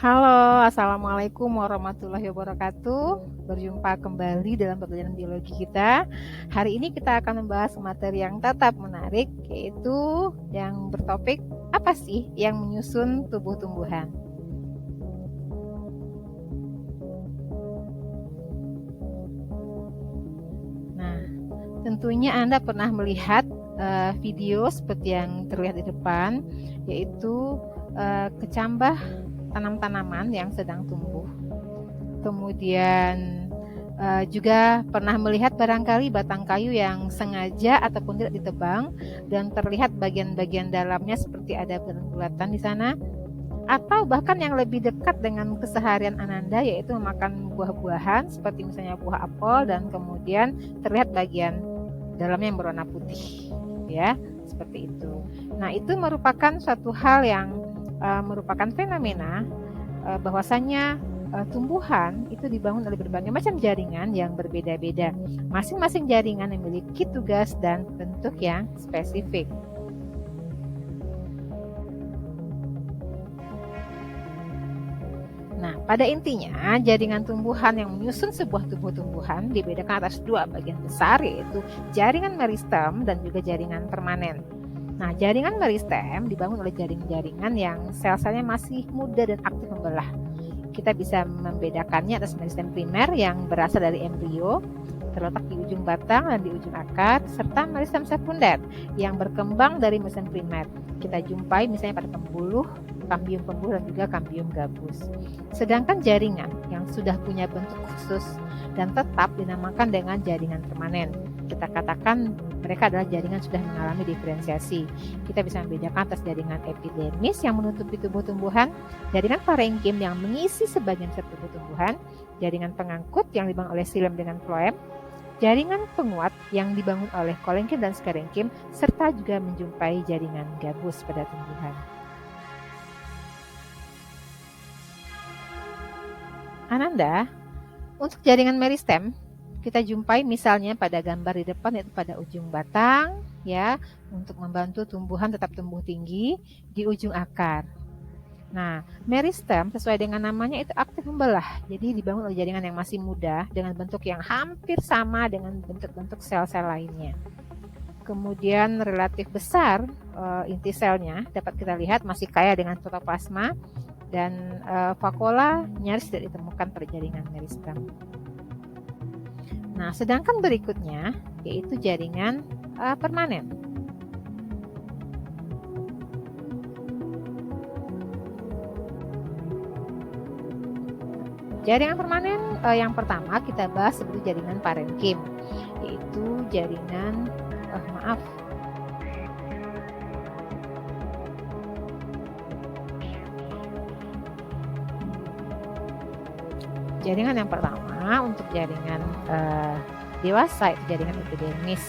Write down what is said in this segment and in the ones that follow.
Halo, Assalamualaikum warahmatullahi wabarakatuh. Berjumpa kembali dalam pembelajaran biologi kita. Hari ini kita akan membahas materi yang tetap menarik, yaitu yang bertopik apa sih yang menyusun tubuh tumbuhan. Nah, tentunya Anda pernah melihat video seperti yang terlihat di depan, yaitu kecambah tanam-tanaman yang sedang tumbuh. Kemudian juga pernah melihat barangkali batang kayu yang sengaja ataupun tidak ditebang dan terlihat bagian-bagian dalamnya seperti ada bulatan di sana, atau bahkan yang lebih dekat dengan keseharian Ananda, yaitu memakan buah-buahan seperti misalnya buah apel dan kemudian terlihat bagian dalamnya yang berwarna putih, ya, seperti itu. Nah, itu merupakan suatu hal yang merupakan fenomena bahwasanya tumbuhan itu dibangun oleh berbagai macam jaringan yang berbeda-beda. Masing-masing jaringan memiliki tugas dan bentuk yang spesifik. Nah, pada intinya, jaringan tumbuhan yang menyusun sebuah tubuh tumbuhan dibedakan atas dua bagian besar, yaitu jaringan meristem dan juga jaringan permanen. Nah, jaringan meristem dibangun oleh jaringan-jaringan yang sel-selnya masih muda dan aktif membelah. Kita bisa membedakannya atas meristem primer yang berasal dari embrio, terletak di ujung batang dan di ujung akar, serta meristem sekunder yang berkembang dari meristem primer. Kita jumpai misalnya pada pembuluh, kambium pembuluh dan juga kambium gabus. Sedangkan jaringan yang sudah punya bentuk khusus dan tetap dinamakan dengan jaringan permanen. Kita katakan mereka adalah jaringan sudah mengalami diferensiasi. Kita bisa membedakan atas jaringan epidermis yang menutupi tubuh tumbuhan, jaringan parenkim yang mengisi sebagian besar tubuh tumbuhan, jaringan pengangkut yang dibangun oleh xilem dengan floem, jaringan penguat yang dibangun oleh kolenkim dan scarenkim, serta juga menjumpai jaringan gabus pada tumbuhan. Ananda, untuk jaringan meristem kita jumpai misalnya pada gambar di depan, yaitu pada ujung batang, ya, untuk membantu tumbuhan tetap tumbuh tinggi di ujung akar. Nah, meristem sesuai dengan namanya itu aktif membelah, jadi dibangun oleh jaringan yang masih muda dengan bentuk yang hampir sama dengan bentuk-bentuk sel-sel lainnya. Kemudian relatif besar inti selnya dapat kita lihat masih kaya dengan protoplasma dan vakuola nyaris tidak ditemukan pada jaringan meristem. Nah, sedangkan berikutnya yaitu jaringan permanen. Jaringan permanen yang pertama kita bahas seperti jaringan parenkim, yaitu jaringan Jaringan yang pertama untuk jaringan dewasa itu jaringan epidermis,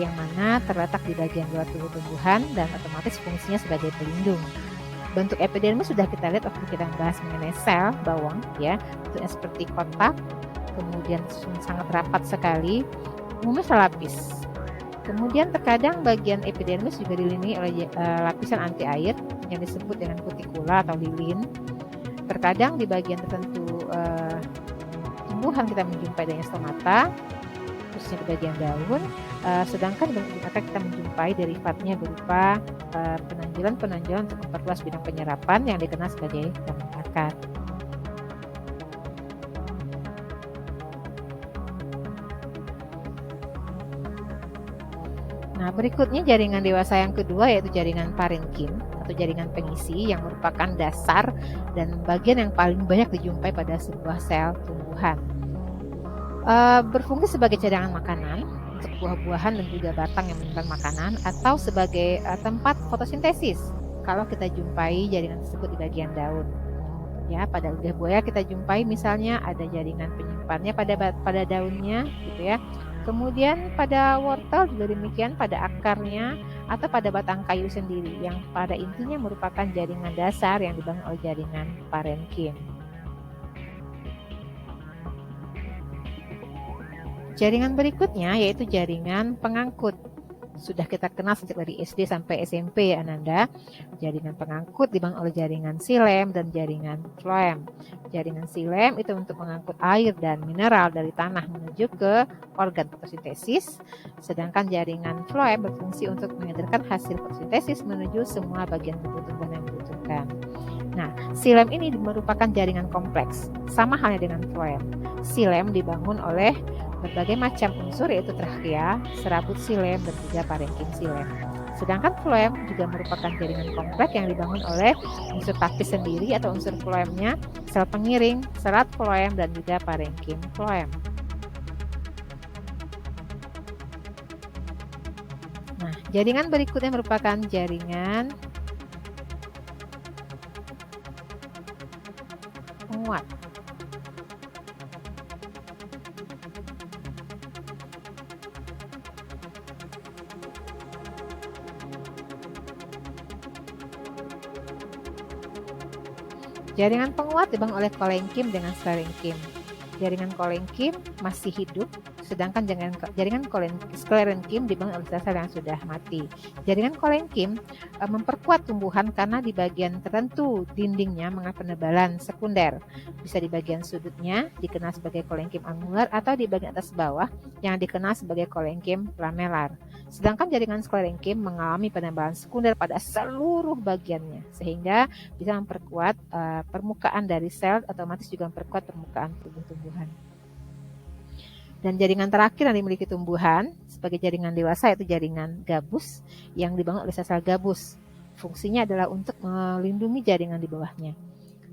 yang mana terletak di bagian luar tubuh tumbuhan dan otomatis fungsinya sebagai pelindung. Bentuk epidermis sudah kita lihat waktu kita membahas mengenai sel bawang, ya, bentuknya seperti kotak, kemudian sangat rapat sekali, umumnya selapis. Kemudian terkadang bagian epidermis juga dilindungi oleh lapisan anti air yang disebut dengan kutikula atau lilin. Terkadang di bagian tertentu tumbuhan kita menjumpai adanya stomata, khususnya di bagian daun, sedangkan di bagian akar kita menjumpai derivatnya berupa penanjulan untuk memperluas bidang penyerapan yang dikenal sebagai gamen akar. Nah, berikutnya jaringan dewasa yang kedua yaitu jaringan parenkim atau jaringan pengisi yang merupakan dasar dan bagian yang paling banyak dijumpai pada sebuah sel tumbuhan. Berfungsi sebagai cadangan makanan untuk buah-buahan dan juga batang yang menyimpan makanan, atau sebagai tempat fotosintesis kalau kita jumpai jaringan tersebut di bagian daun. Ya, pada lidah buaya kita jumpai misalnya ada jaringan penyimpannya pada daunnya, gitu ya. Kemudian pada wortel juga demikian, pada akarnya atau pada batang kayu sendiri, yang pada intinya merupakan jaringan dasar yang dibangun oleh jaringan parenkim. Jaringan berikutnya yaitu jaringan pengangkut. sudah kita kenal sejak dari SD sampai SMP ya Ananda. Jaringan pengangkut dibangun oleh jaringan xilem dan jaringan floem. Jaringan xilem itu untuk mengangkut air dan mineral dari tanah menuju ke organ fotosintesis, sedangkan jaringan floem berfungsi untuk mengedarkan hasil fotosintesis menuju semua bagian tubuh tumbuhan yang dibutuhkan. Nah, xilem ini merupakan jaringan kompleks, sama halnya dengan floem. Xilem dibangun oleh berbagai macam unsur yaitu trachea, serabut xilem, dan juga parenkim xilem. Sedangkan floem juga merupakan jaringan kompleks yang dibangun oleh unsur tapis sendiri atau unsur floemnya, sel pengiring, serat floem, dan juga parenkim floem. Nah, jaringan berikutnya merupakan jaringan penguat. Jaringan penguat dibangun oleh kolenkim dengan sklerenkim. Jaringan kolenkim masih hidup, sedangkan jaringan sklerenkim dibangun oleh sel-sel yang sudah mati. Jaringan kolenkim memperkuat tumbuhan karena di bagian tertentu dindingnya mengalami penebalan sekunder. Bisa di bagian sudutnya dikenal sebagai kolenkim angular atau di bagian atas bawah yang dikenal sebagai kolenkim lamelar. Sedangkan jaringan sklerenkim mengalami penebalan sekunder pada seluruh bagiannya, sehingga bisa memperkuat permukaan dari sel, otomatis juga memperkuat permukaan tumbuh-tumbuhan. Dan jaringan terakhir yang dimiliki tumbuhan sebagai jaringan dewasa yaitu jaringan gabus yang dibangun oleh sel-sel gabus. Fungsinya adalah untuk melindungi jaringan di bawahnya.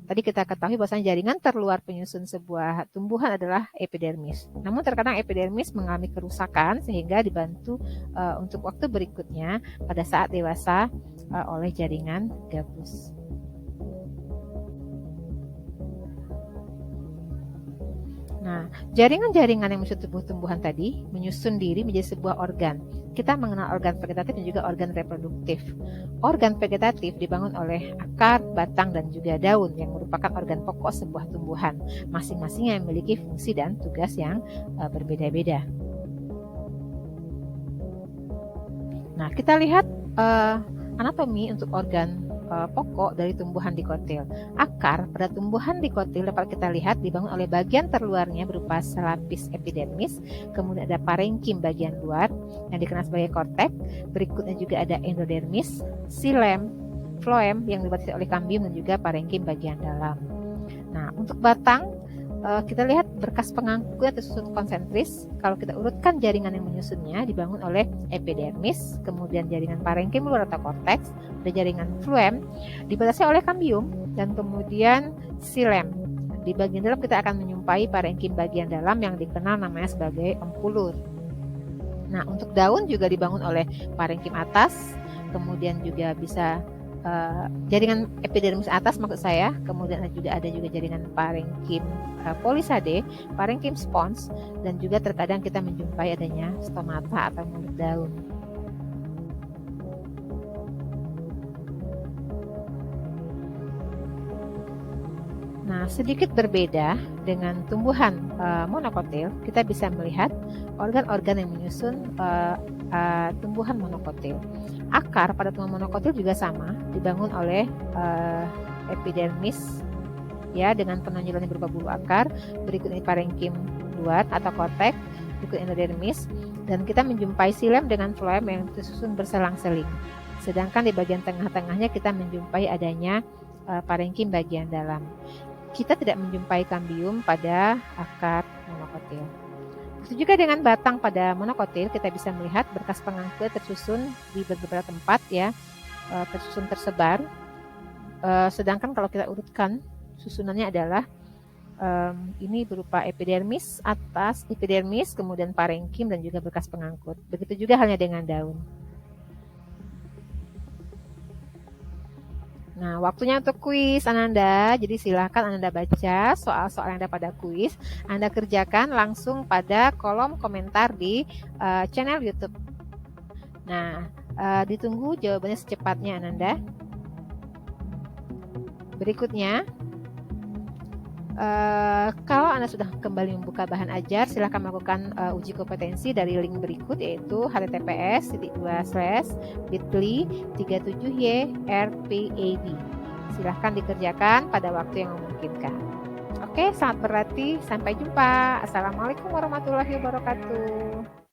Tadi kita ketahui bahwasanya jaringan terluar penyusun sebuah tumbuhan adalah epidermis. Namun terkadang epidermis mengalami kerusakan sehingga dibantu untuk waktu berikutnya pada saat dewasa oleh jaringan gabus. Nah, jaringan-jaringan yang menyusun tubuh tumbuhan tadi menyusun diri menjadi sebuah organ. Kita mengenal organ vegetatif dan juga organ reproduktif. Organ vegetatif dibangun oleh akar, batang, dan juga daun yang merupakan organ pokok sebuah tumbuhan. Masing-masing yang memiliki fungsi dan tugas yang berbeda-beda. Nah, kita lihat anatomi untuk organ pokok dari tumbuhan dikotil. Akar pada tumbuhan dikotil dapat kita lihat dibangun oleh bagian terluarnya berupa selapis epidermis, kemudian ada parenkim bagian luar yang dikenal sebagai korteks, berikutnya juga ada endodermis, xilem, floem yang dibatasi oleh kambium dan juga parenkim bagian dalam. Nah, untuk batang kita lihat berkas pengangkutnya tersusun konsentris. Kalau kita urutkan jaringan yang menyusunnya dibangun oleh epidermis, kemudian jaringan parenkim luar atau korteks, ada jaringan floem dibatasi oleh kambium, dan kemudian xilem. Di bagian dalam kita akan menyumpai parenkim bagian dalam yang dikenal namanya sebagai ompulur. Nah, untuk daun juga dibangun oleh parenkim atas, kemudian juga bisa jaringan epidermis atas maksud saya, kemudian juga ada jaringan parenkim polisade, parenkim spons, dan juga terkadang kita menjumpai adanya stomata atau mulut daun. Nah, sedikit berbeda dengan tumbuhan monokotil, kita bisa melihat organ-organ yang menyusun tumbuhan monokotil. Akar pada tumbuhan monokotil juga sama, dibangun oleh epidermis ya dengan penonjolan yang berupa bulu akar, berikut ini parenkim luar atau korteks, berikut endodermis, dan kita menjumpai xilem dengan floem yang tersusun berselang-seling. Sedangkan di bagian tengah-tengahnya kita menjumpai adanya parenkim bagian dalam. Kita tidak menjumpai kambium pada akar monokotil. Begitu juga dengan batang pada monokotil, kita bisa melihat berkas pengangkut tersusun di beberapa tempat ya, tersusun tersebar. Sedangkan kalau kita urutkan susunannya adalah ini berupa epidermis atas, epidermis, kemudian parenkim dan juga berkas pengangkut. Begitu juga halnya dengan daun. Nah, waktunya untuk kuis Ananda. Jadi silakan Ananda baca soal-soal yang ada pada kuis. Anda kerjakan langsung pada kolom komentar di channel YouTube. Nah, ditunggu jawabannya secepatnya Ananda. Berikutnya, Kalau Anda sudah kembali membuka bahan ajar, silakan melakukan uji kompetensi dari link berikut, yaitu https://bit.ly/37yrpab. Silahkan dikerjakan pada waktu yang memungkinkan. Oke, selamat berlatih. Sampai jumpa. Assalamualaikum warahmatullahi wabarakatuh.